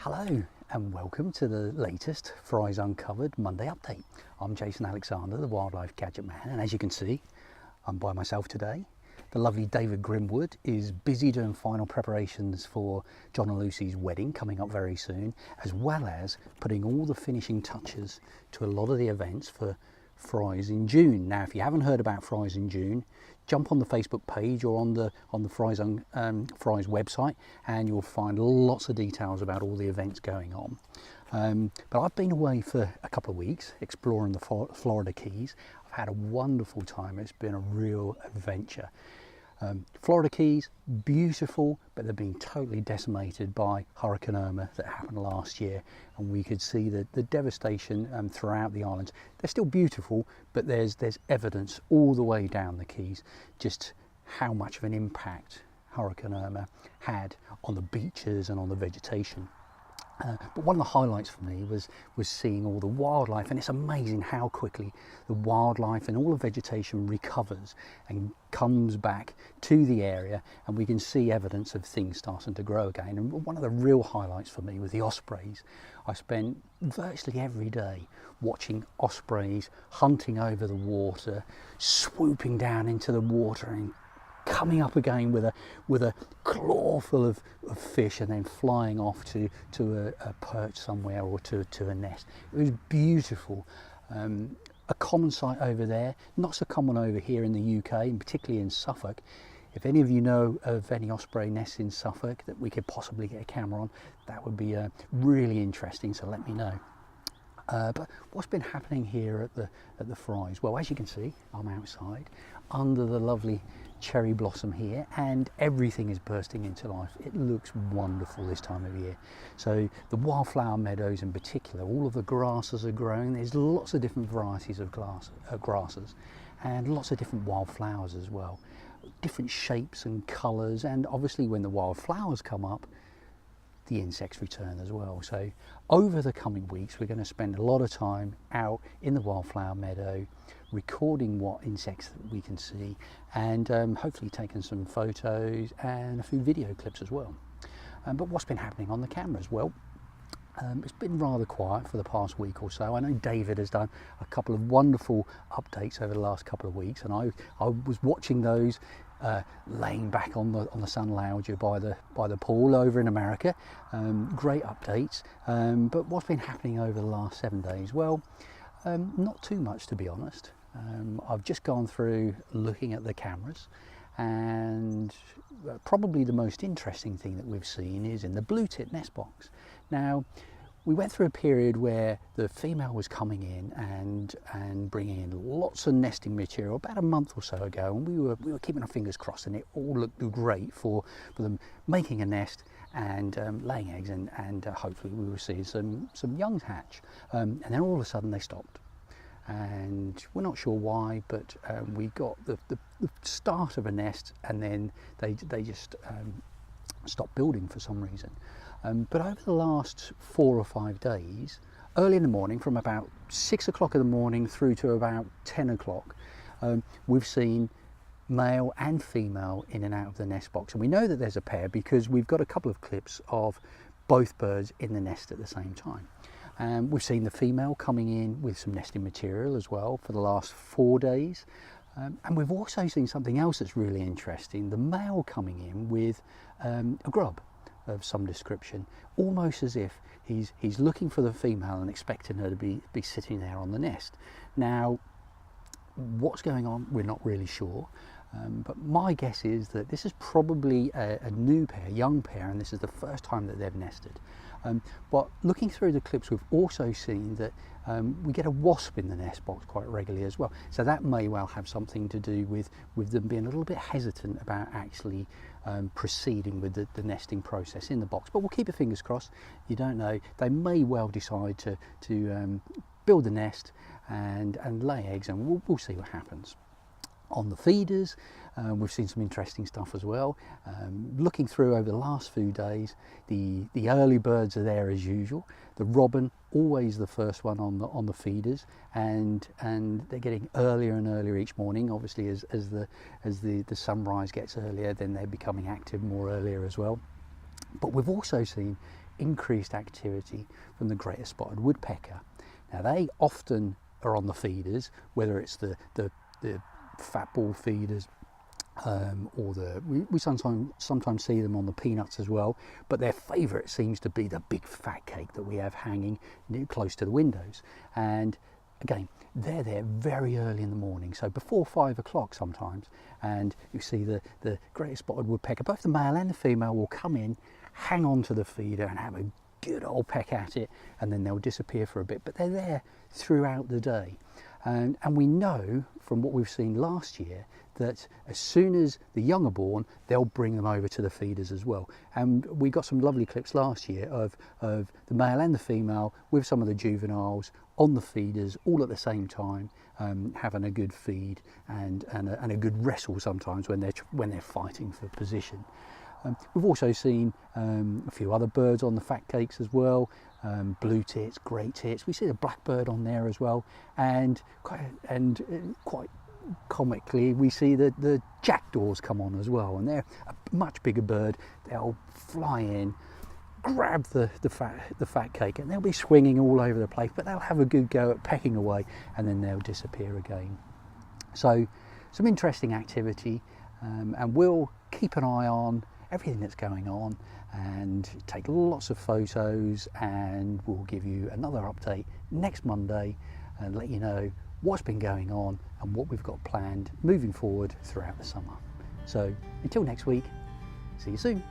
Hello and welcome to the latest Froize Uncovered Monday update. I'm Jason Alexander, the Wildlife Gadget Man, and as you can see, I'm by myself today. The lovely David Grimwood is busy doing final preparations for John and Lucy's wedding coming up very soon, as well as putting all the finishing touches to a lot of the events for Froize in June. Now, if you haven't heard about Froize in June, jump on the Facebook page or on the Froize website, and you'll find lots of details about all the events going on. But I've been away for a couple of weeks exploring the Florida Keys. I've had a wonderful time. It's been a real adventure. Florida Keys, beautiful, but they've been totally decimated by Hurricane Irma that happened last year, and we could see the devastation throughout the islands. They're still beautiful, but there's evidence all the way down the Keys just how much of an impact Hurricane Irma had on the beaches and on the vegetation. But one of the highlights for me was seeing all the wildlife, and it's amazing how quickly the wildlife and all the vegetation recovers and comes back to the area, and we can see evidence of things starting to grow again. And one of the real highlights for me was the ospreys. I spent virtually every day watching ospreys hunting over the water, swooping down into the water and coming up again with a claw full of fish, and then flying off to a perch somewhere or to a nest. It was beautiful. A common sight over there, not so common over here in the UK, and particularly in Suffolk. If any of you know of any osprey nests in Suffolk that we could possibly get a camera on, that would be really interesting, so let me know. But what's been happening here at the Froize? Well, as you can see, I'm outside under the lovely cherry blossom here, and everything is bursting into life. It looks wonderful this time of year. So the wildflower meadows in particular, all of the grasses are growing. There's lots of different varieties of grasses and lots of different wildflowers as well, different shapes and colours, and obviously when the wildflowers come up, the insects return as well. So over the coming weeks, we're going to spend a lot of time out in the wildflower meadow recording what insects that we can see, and hopefully taking some photos and a few video clips as well. But what's been happening on the cameras? Well, it's been rather quiet for the past week or so. I know David has done a couple of wonderful updates over the last couple of weeks, and I was watching those laying back on the sun lounger by the pool over in America. Great updates. But what's been happening over the last 7 days? Well, not too much, to be honest. I've just gone through looking at the cameras, and probably the most interesting thing that we've seen is in the blue-tit nest box. Now, we went through a period where the female was coming in and bringing in lots of nesting material about a month or so ago, and we were keeping our fingers crossed, and it all looked great for them making a nest and laying eggs, and hopefully we will see some young hatch. And then all of a sudden they stopped, and we're not sure why, but we got the start of a nest, and then they just stopped building for some reason. But over the last 4 or 5 days, early in the morning, from about 6 o'clock in the morning through to about 10 o'clock, we've seen male and female in and out of the nest box. And we know that there's a pair because we've got a couple of clips of both birds in the nest at the same time. We've seen the female coming in with some nesting material as well for the last 4 days. And we've also seen something else that's really interesting, the male coming in with a grub of some description, almost as if he's looking for the female and expecting her to be sitting there on the nest. Now, what's going on, we're not really sure, but my guess is that this is probably a new pair, young pair, and this is the first time that they've nested. But looking through the clips, we've also seen that we get a wasp in the nest box quite regularly as well. So that may well have something to do with them being a little bit hesitant about actually proceeding with the nesting process in the box. But we'll keep our fingers crossed. You don't know. They may well decide to build a nest and lay eggs, and we'll see what happens. On the feeders, we've seen some interesting stuff as well. Looking through over the last few days, the early birds are there as usual. The robin, always the first one on the feeders, and they're getting earlier and earlier each morning. Obviously, as the sunrise gets earlier, then they're becoming active more earlier as well. But we've also seen increased activity from the greater spotted woodpecker. Now they often are on the feeders, whether it's the fat ball feeders, or we sometimes see them on the peanuts as well, but their favourite seems to be the big fat cake that we have hanging close to the windows. And again, they're there very early in the morning, so before 5 o'clock sometimes, and you see the greater spotted woodpecker, both the male and the female, will come in, hang on to the feeder and have a good old peck at it, and then they'll disappear for a bit, but they're there throughout the day. And we know from what we've seen last year that as soon as the young are born, they'll bring them over to the feeders as well. And we got some lovely clips last year of the male and the female with some of the juveniles on the feeders all at the same time, having a good feed and a good wrestle sometimes when they're fighting for position. We've also seen a few other birds on the fat cakes as well, blue tits, grey tits. We see the blackbird on there as well, and quite comically we see the jackdaws come on as well, and they're a much bigger bird. They'll fly in, grab the fat cake, and they'll be swinging all over the place, but they'll have a good go at pecking away, and then they'll disappear again. So some interesting activity, and we'll keep an eye on everything that's going on and take lots of photos, and we'll give you another update next Monday and let you know what's been going on and what we've got planned moving forward throughout the summer. So until next week, see you soon.